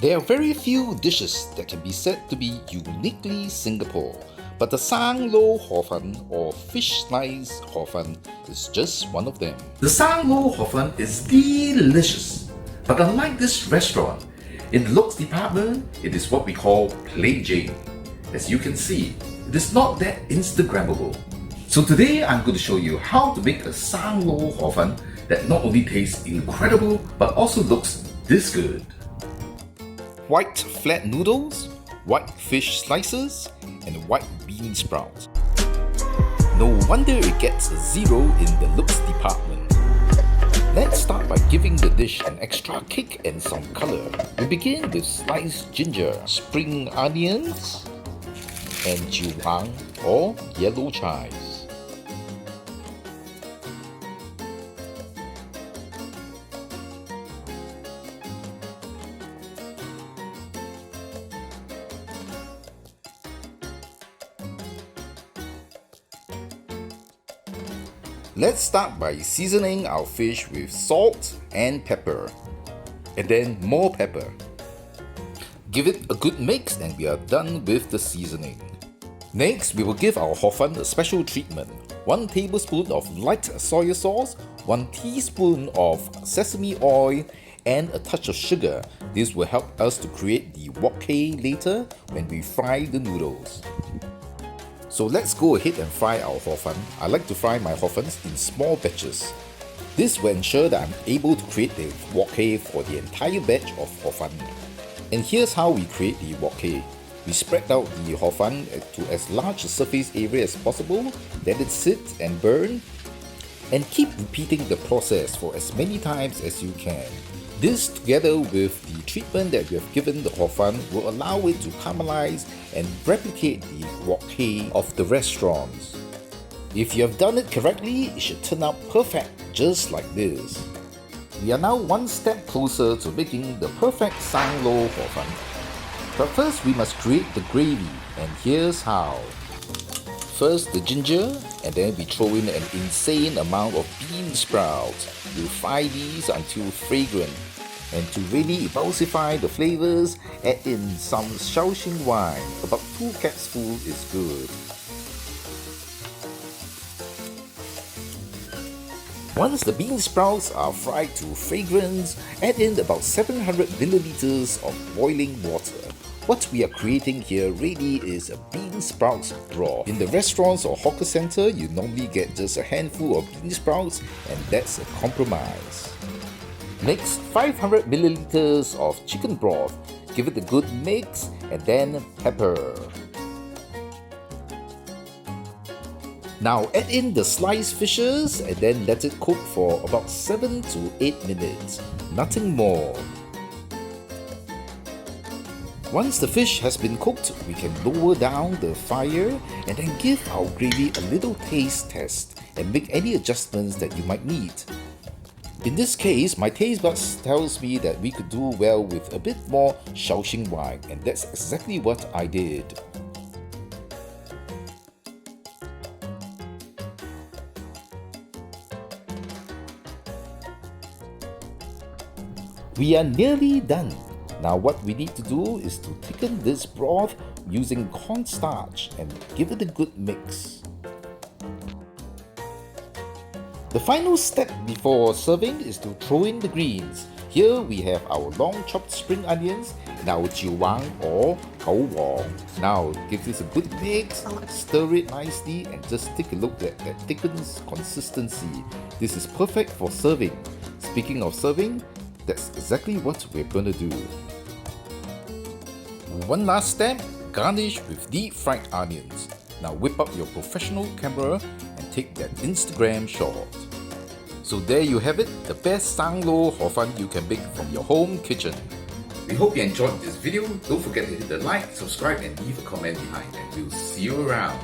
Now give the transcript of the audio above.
There are very few dishes that can be said to be uniquely Singapore, but the San Lou Hor Fun or fish slice hor fun is just one of them. The San Lou Hor Fun is delicious, but unlike this restaurant, in the looks department, it is what we call plain Jane. As you can see, it is not that Instagrammable. So today I'm going to show you how to make a San Lou Hor Fun that not only tastes incredible but also looks this good. White flat noodles, white fish slices, and white bean sprouts. No wonder it gets a 0 in the looks department. Let's start by giving the dish an extra kick and some color. We begin with sliced ginger, spring onions, and jiuhang or yellow chives. Let's start by seasoning our fish with salt and pepper, and then more pepper. Give it a good mix and we are done with the seasoning. Next, we will give our hor fun a special treatment. 1 tablespoon of light soy sauce, 1 teaspoon of sesame oil, and a touch of sugar. This will help us to create the wok hei later when we fry the noodles. So let's go ahead and fry our hor fun. I like to fry my hor funs in small batches. This will ensure that I'm able to create the wok hei for the entire batch of hor fun. And here's how we create the wok hei. We spread out the hor fun to as large a surface area as possible, let it sit and burn, and keep repeating the process for as many times as you can. This, together with the treatment that we have given the hor fun, will allow it to caramelize and replicate the wok hei of the restaurants. If you have done it correctly, it should turn out perfect, just like this. We are now one step closer to making the perfect San Lou Hor Fun. But first, we must create the gravy, and here's how. First the ginger, and then we throw in an insane amount of bean sprouts. We'll fry these until fragrant. And to really emulsify the flavors, add in some Shaoxing wine. About 2 capfuls is good. Once the bean sprouts are fried to fragrance, add in about 700 milliliters of boiling water. What we are creating here really is a bean sprouts broth. In the restaurants or hawker center, you normally get just a handful of bean sprouts, and that's a compromise. Next, 500 milliliters of chicken broth. Give it a good mix, and then pepper. Now add in the sliced fishes and then let it cook for about 7 to 8 minutes. Nothing more. Once the fish has been cooked, we can lower down the fire and then give our gravy a little taste test and make any adjustments that you might need. In this case, my taste buds tells me that we could do well with a bit more Shaoxing wine, and that's exactly what I did. We are nearly done. Now what we need to do is to thicken this broth using cornstarch and give it a good mix. The final step before serving is to throw in the greens. Here we have our long chopped spring onions and our jiuhang or wang. Now give this a good mix, stir it nicely, and just take a look at that thickened consistency. This is perfect for serving. Speaking of serving, that's exactly what we're gonna do. One last step, garnish with deep fried onions. Now whip up your professional camera and take that Instagram shot. So there you have it, the best San Lou Hor Fun you can make from your home kitchen. We hope you enjoyed this video. Don't forget to hit the like, subscribe, and leave a comment behind, and we'll see you around.